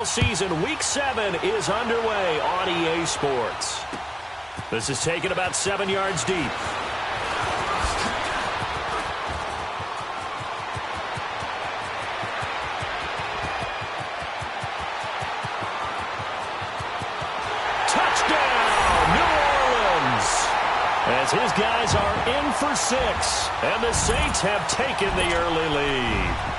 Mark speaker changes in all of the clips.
Speaker 1: Season Week 7 is underway on EA Sports. This is taken about 7 yards deep. Touchdown, New Orleans! As his guys are in for 6, and the Saints have taken the early lead.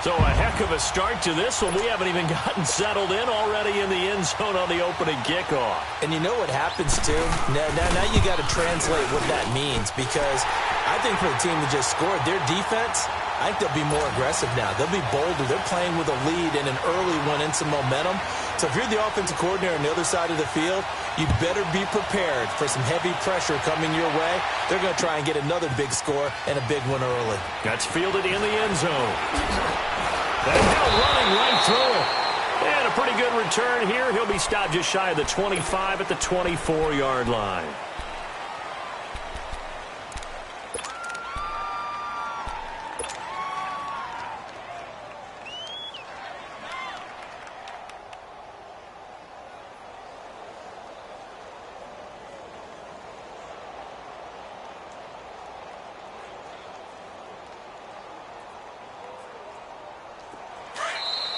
Speaker 1: So a heck of a start to this one. We haven't even gotten settled in already in the end zone on the opening kickoff.
Speaker 2: And you know what happens, too? Now you got to translate what that means, because I think for the team that just scored, their defense, I think they'll be more aggressive now. They'll be bolder. They're playing with a lead and an early one and some momentum. So if you're the offensive coordinator on the other side of the field, you better be prepared for some heavy pressure coming your way. They're going to try and get another big score and a big one early.
Speaker 1: That's fielded in the end zone. And now running right through it. And a pretty good return here. He'll be stopped just shy of the 25 at the 24-yard line.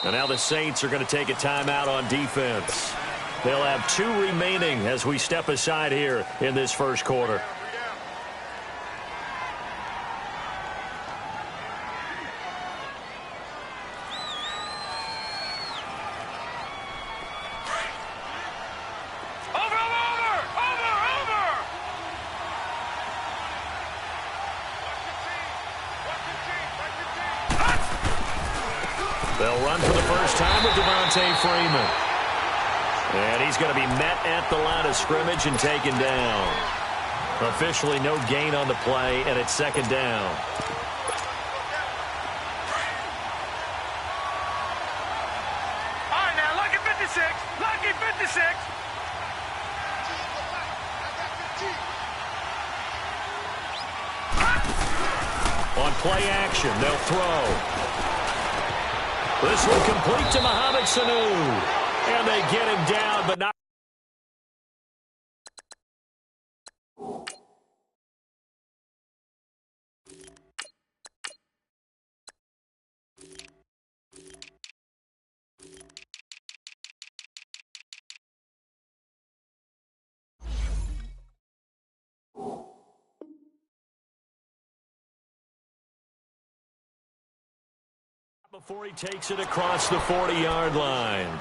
Speaker 1: And now the Saints are going to take a timeout on defense. They'll have 2 remaining as we step aside here in this first quarter. They'll run for the first time with Freeman. And he's going to be met at the line of scrimmage and taken down. Officially no gain on the play, and it's second down.
Speaker 3: All right, now, lucky 56. Lucky 56.
Speaker 1: On play action, they'll throw. This will complete to Mohamed Sanu. And they get him down, but not. Before he takes it across the 40-yard line.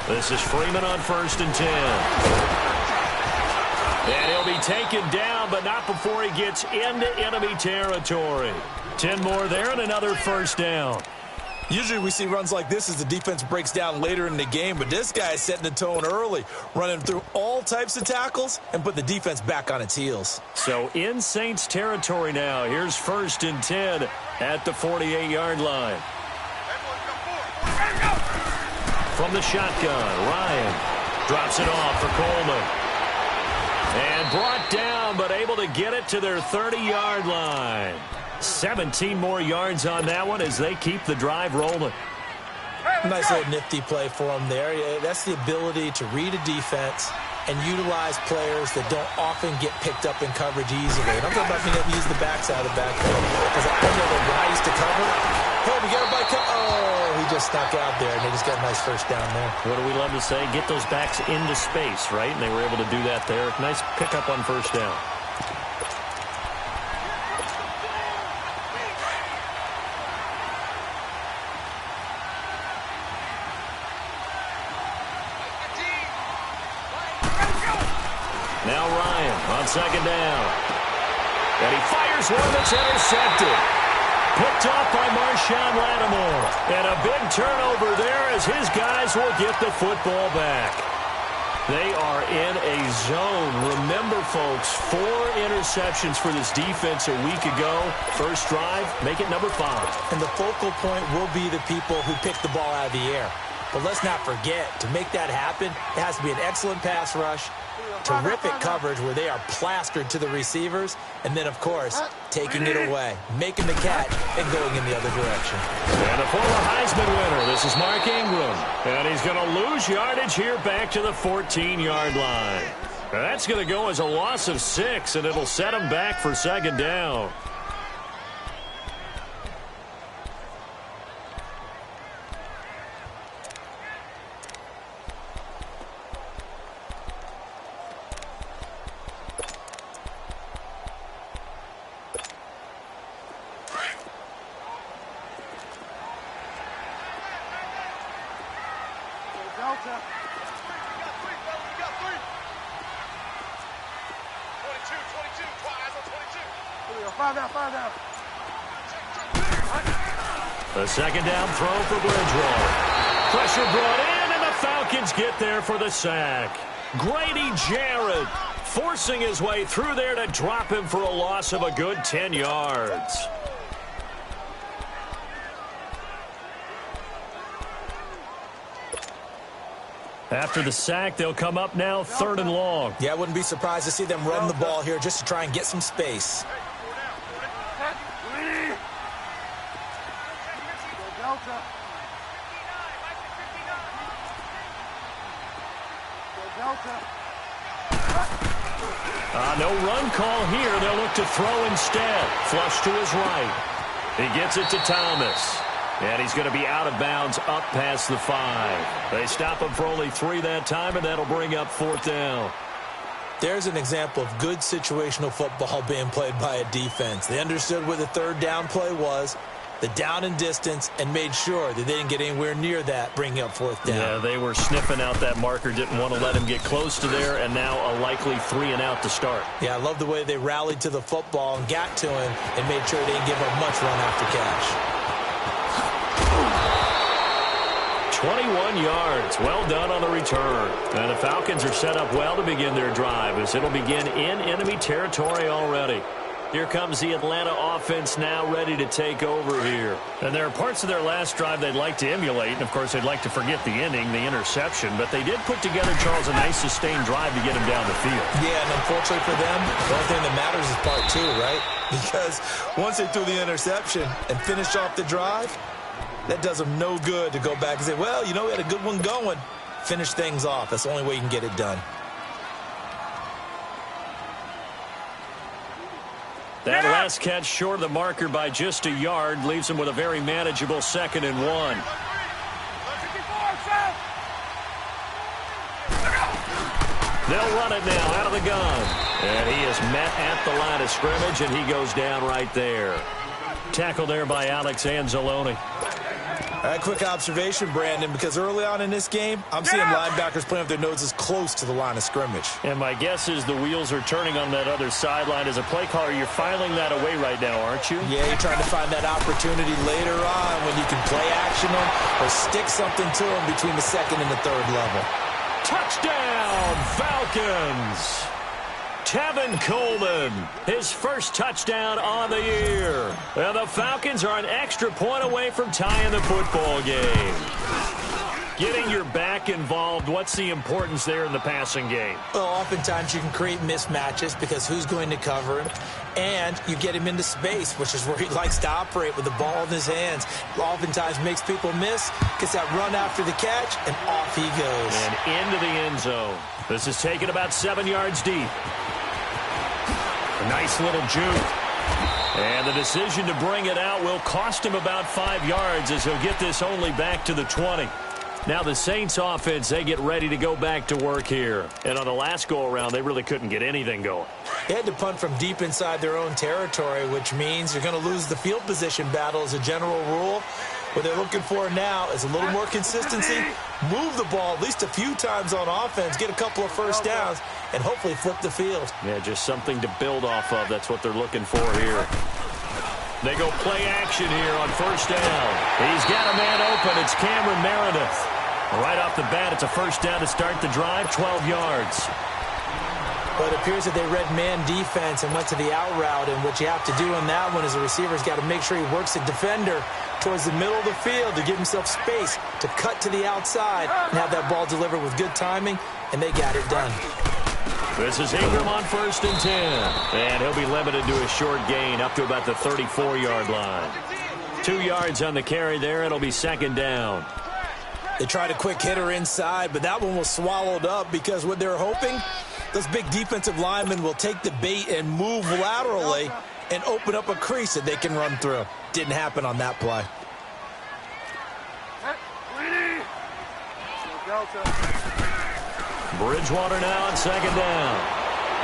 Speaker 1: This is Freeman on 1st and 10. And he'll be taken down, but not before he gets into enemy territory. 10 more there and another first down.
Speaker 2: Usually we see runs like this as the defense breaks down later in the game, but this guy is setting the tone early, running through all types of tackles and put the defense back on its heels.
Speaker 1: So in Saints territory now. Here's 1st and 10 at the 48-yard line. From the shotgun, Ryan drops it off for Coleman. And brought down, but able to get it to their 30-yard line. 17 more yards on that one as they keep the drive rolling.
Speaker 2: Nice little nifty play for them there. That's the ability to read a defense and utilize players that don't often get picked up in coverage easily. And I'm talking about being able to use the backside of the backfield. Because I know that when I used to cover, hey, we got everybody come. Oh, he just snuck out there, and they just got a nice first down there.
Speaker 1: What do we love to say? Get those backs into space, right? And they were able to do that there. Nice pickup on first down. Now Ryan on 2nd down. And he fires one that's intercepted. Picked off by Marshawn Lattimore. And a big turnover there as his guys will get the football back. They are in a zone. Remember, folks, 4 interceptions for this defense a week ago. First drive, make it number 5.
Speaker 2: And the focal point will be the people who pick the ball out of the air. But let's not forget, to make that happen, it has to be an excellent pass rush, terrific coverage where they are plastered to the receivers, and then, of course, taking it away, making the catch, and going in the other direction.
Speaker 1: And a former Heisman winner, this is Mark Ingram. And he's going to lose yardage here back to the 14-yard line. That's going to go as a loss of 6, and it'll set him back for second down. The second down throw for Bridgewater. Pressure brought in, and the Falcons get there for the sack. Grady Jarrett forcing his way through there to drop him for a loss of a good 10 yards. After the sack, they'll come up now 3rd and long.
Speaker 2: Yeah, I wouldn't be surprised to see them run the ball here just to try and get some space.
Speaker 1: No run call here. They'll look to throw instead. Flush to his right. He gets it to Thomas. And he's going to be out of bounds up past the 5. They stop him for only 3 that time, and that'll bring up 4th down.
Speaker 2: There's an example of good situational football being played by a defense. They understood where the 3rd down play was, the down and distance, and made sure that they didn't get anywhere near that, bringing up 4th down.
Speaker 1: Yeah, they were sniffing out that marker, didn't want to let him get close to there, and now a likely 3 and out to start.
Speaker 2: Yeah, I love the way they rallied to the football and got to him and made sure they didn't give him much run after catch.
Speaker 1: 21 yards. Well done on the return. And the Falcons are set up well to begin their drive as it'll begin in enemy territory already. Here comes the Atlanta offense now ready to take over here. And there are parts of their last drive they'd like to emulate. And, of course, they'd like to forget the ending, the interception. But they did put together, Charles, a nice sustained drive to get him down the field.
Speaker 2: Yeah, and unfortunately for them, the only thing that matters is part 2, right? Because once they threw the interception and finished off the drive, that does them no good to go back and say, well, you know, we had a good one going. Finish things off. That's the only way you can get it done.
Speaker 1: That last catch short of the marker by just a yard leaves him with a very manageable 2nd and 1. They'll run it now out of the gun. And he is met at the line of scrimmage, and he goes down right there. Tackled there by Alex Anzalone.
Speaker 2: A quick observation, Brandon, because early on in this game, I'm seeing linebackers playing with their noses close to the line of scrimmage.
Speaker 1: And my guess is the wheels are turning on that other sideline. As a play caller, you're filing that away right now, aren't you?
Speaker 2: Yeah, you're trying to find that opportunity later on when you can play action them or stick something to them between the 2nd and the 3rd level.
Speaker 1: Touchdown, Falcons! Tevin Coleman, his first touchdown on the year. And the Falcons are an extra point away from tying the football game. Getting your back involved, what's the importance there in the passing game?
Speaker 2: Well, oftentimes you can create mismatches because who's going to cover him? And you get him into space, which is where he likes to operate with the ball in his hands. Oftentimes makes people miss, gets that run after the catch, and off he goes.
Speaker 1: And into the end zone. This is taken about 7 yards deep. A nice little juke. And the decision to bring it out will cost him about 5 yards as he'll get this only back to the 20. Now the Saints offense, they get ready to go back to work here. And on the last go-around, they really couldn't get anything going.
Speaker 2: They had to punt from deep inside their own territory, which means you're going to lose the field position battle as a general rule. What they're looking for now is a little more consistency, move the ball at least a few times on offense, get a couple of first downs, and hopefully flip the field.
Speaker 1: Yeah, just something to build off of. That's what they're looking for here. They go play action here on first down. He's got a man open. It's Cameron Meredith. Right off the bat, it's a first down to start the drive, 12 yards.
Speaker 2: But it appears that they read man defense and went to the out route, and what you have to do on that one is the receiver's got to make sure he works the defender towards the middle of the field to give himself space to cut to the outside and have that ball delivered with good timing, and they got it done.
Speaker 1: This is Ingram on 1st and 10. And he'll be limited to a short gain up to about the 34-yard line. 2 yards on the carry there. It'll be 2nd down.
Speaker 2: They tried a quick hitter inside, but that one was swallowed up because what they're hoping, those big defensive linemen will take the bait and move laterally and open up a crease that they can run through. Didn't happen on that play.
Speaker 1: Bridgewater now on 2nd down.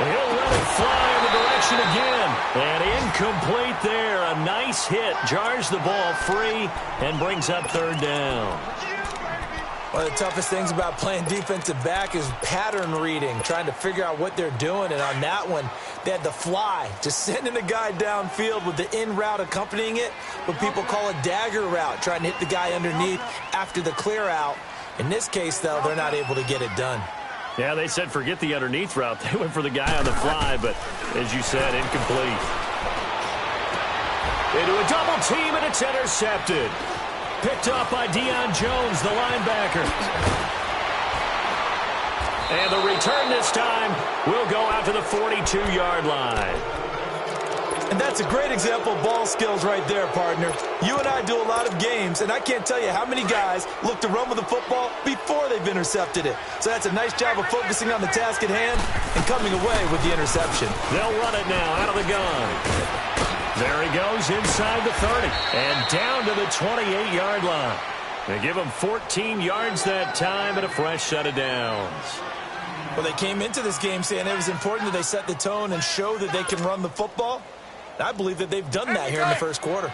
Speaker 1: He'll let it fly in the direction again. And incomplete there. A nice hit. Jars the ball free and brings up 3rd down.
Speaker 2: One of the toughest things about playing defensive back is pattern reading, trying to figure out what they're doing. And on that one, they had the fly, just sending a guy downfield with the in route accompanying it, what people call a dagger route, trying to hit the guy underneath after the clear out. In this case, though, they're not able to get it done.
Speaker 1: Yeah, they said forget the underneath route. They went for the guy on the fly, but as you said, incomplete. Into a double team, and it's intercepted. Picked up by Deion Jones, the linebacker. And the return this time will go out to the 42-yard line.
Speaker 2: And that's a great example of ball skills right there, partner. You and I do a lot of games, and I can't tell you how many guys look to run with the football before they've intercepted it. So that's a nice job of focusing on the task at hand and coming away with the interception.
Speaker 1: They'll run it now out of the gun. There he goes inside the 30 and down to the 28-yard line. They give him 14 yards that time and a fresh set of downs.
Speaker 2: Well, they came into this game saying it was important that they set the tone and show that they can run the football. I believe that they've done that here in the first quarter.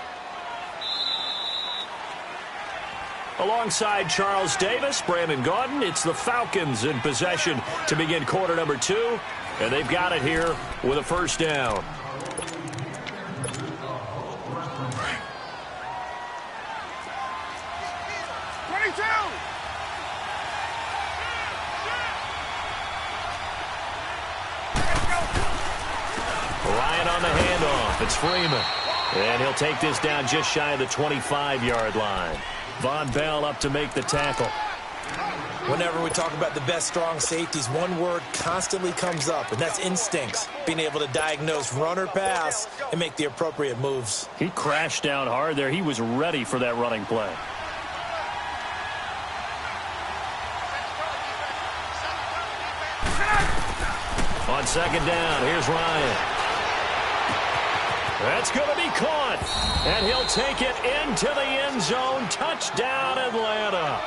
Speaker 1: Alongside Charles Davis, Brandon Gaudin, it's the Falcons in possession to begin quarter number 2. And they've got it here with a first down. Ryan on the handoff. It's Freeman. And he'll take this down just shy of the 25-yard line. Von Bell up to make the tackle.
Speaker 2: Whenever we talk about the best strong safeties, one word constantly comes up, and that's instincts. Being able to diagnose run or pass and make the appropriate moves.
Speaker 1: He crashed down hard there. He was ready for that running play. On 2nd down, here's Ryan. That's going to be caught. And he'll take it into the end zone. Touchdown, Atlanta.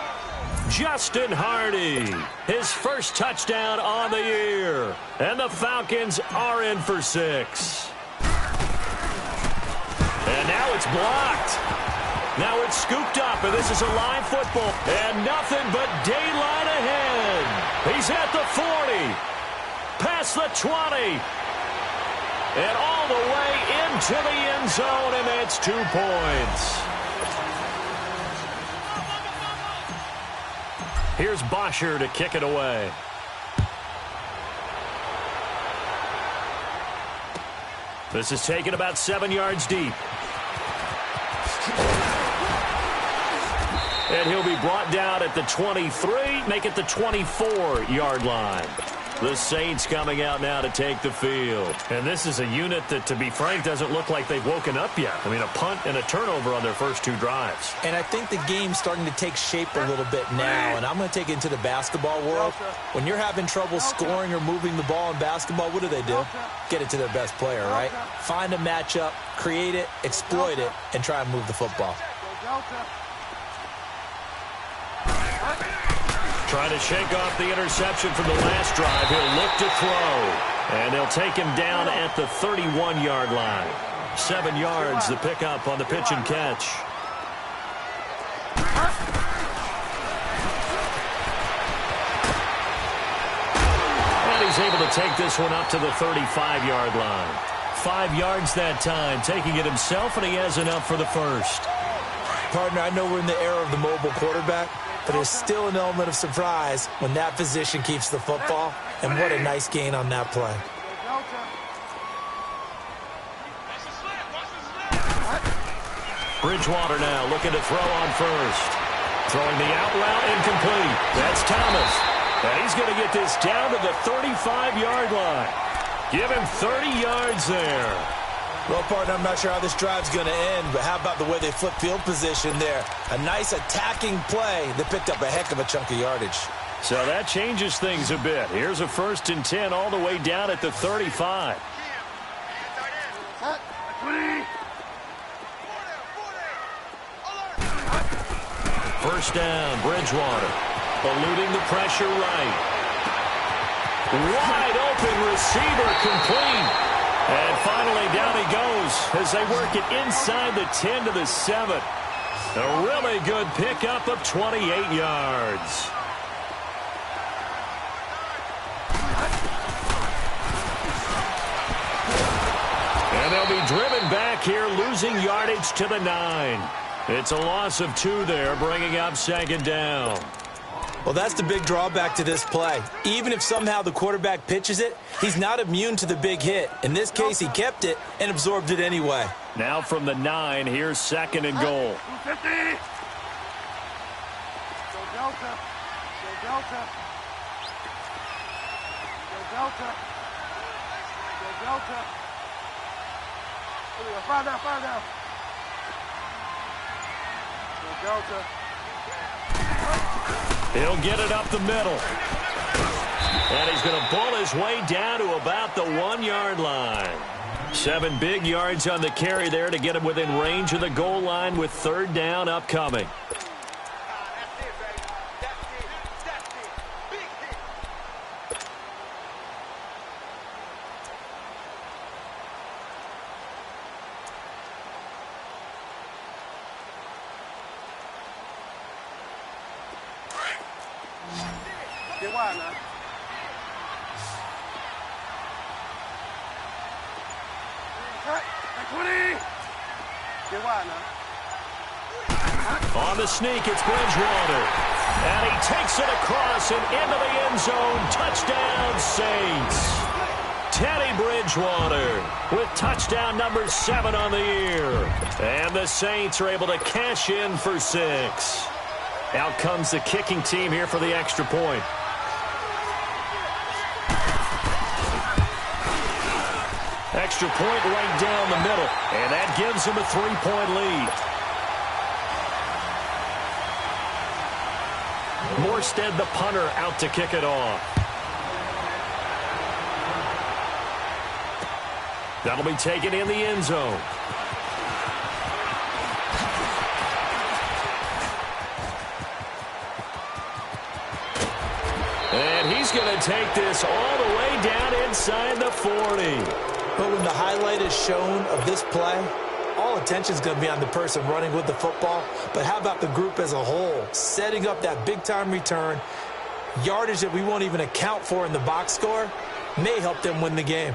Speaker 1: Justin Hardy, his first touchdown on the year. And the Falcons are in for 6. And now it's blocked. Now it's scooped up, and this is a live football. And nothing but daylight ahead. He's at the 40. Past the 20. And all the way into the end zone, and that's 2 points. Here's Bosher to kick it away. This is taken about 7 yards deep. And he'll be brought down at the 23, make it the 24-yard line. The Saints coming out now to take the field. And this is a unit that, to be frank, doesn't look like they've woken up yet. I mean, a punt and a turnover on their first 2 drives.
Speaker 2: And I think the game's starting to take shape a little bit now, and I'm going to take it into the basketball world. When you're having trouble scoring or moving the ball in basketball, what do? Get it to their best player, right? Find a matchup, create it, exploit it, and try and move the football.
Speaker 1: Trying to shake off the interception from the last drive. He'll look to throw. And they'll take him down at the 31-yard line. 7 yards, the pickup on the pitch and catch. And he's able to take this one up to the 35-yard line. 5 yards that time, taking it himself, and he has enough for the first.
Speaker 2: Partner, I know we're in the era of the mobile quarterback, but there's still an element of surprise when that position keeps the football, and what a nice gain on that play.
Speaker 1: Bridgewater now looking to throw on first. Throwing the out route incomplete. That's Thomas. And he's going to get this down to the 35-yard line. Give him 30 yards there.
Speaker 2: Well, partner, I'm not sure how this drive's going to end, but how about the way they flip field position there? A nice attacking play that picked up a heck of a chunk of yardage.
Speaker 1: So that changes things a bit. Here's a 1st and 10 all the way down at the 35. First down, Bridgewater. Eluding the pressure right. Wide open receiver complete. And finally down he goes as they work it inside the 10 to the 7. A really good pickup of 28 yards. And they'll be driven back here, losing yardage to the 9. It's a loss of 2 there, bringing up 2nd down.
Speaker 2: Well, that's the big drawback to this play. Even if somehow the quarterback pitches it, he's not immune to the big hit. In this case, he kept it and absorbed it anyway.
Speaker 1: Now from the 9, here's 2nd and goal.
Speaker 3: 250. Go Delta. Go Delta. Go Delta. Go Delta. Here we go. Fire down, fire down. Go Delta.
Speaker 1: He'll get it up the middle. And he's going to pull his way down to about the 1-yard line. 7 big yards on the carry there to get him within range of the goal line with 3rd down upcoming.
Speaker 3: Get wide now. Cut. 20. Get wide now.
Speaker 1: On the sneak, it's Bridgewater. And he takes it across and into the end zone. Touchdown, Saints. Teddy Bridgewater with touchdown number 7 on the year. And the Saints are able to cash in for 6. Out comes the kicking team here for the extra point. Extra point right down the middle. And that gives him a 3-point lead. Morstead, the punter, out to kick it off. That'll be taken in the end zone. And he's going to take this all the way down inside the 40.
Speaker 2: But when the highlight is shown of this play, all attention is going to be on the person running with the football. But how about the group as a whole? Setting up that big-time return, yardage that we won't even account for in the box score, may help them win the game.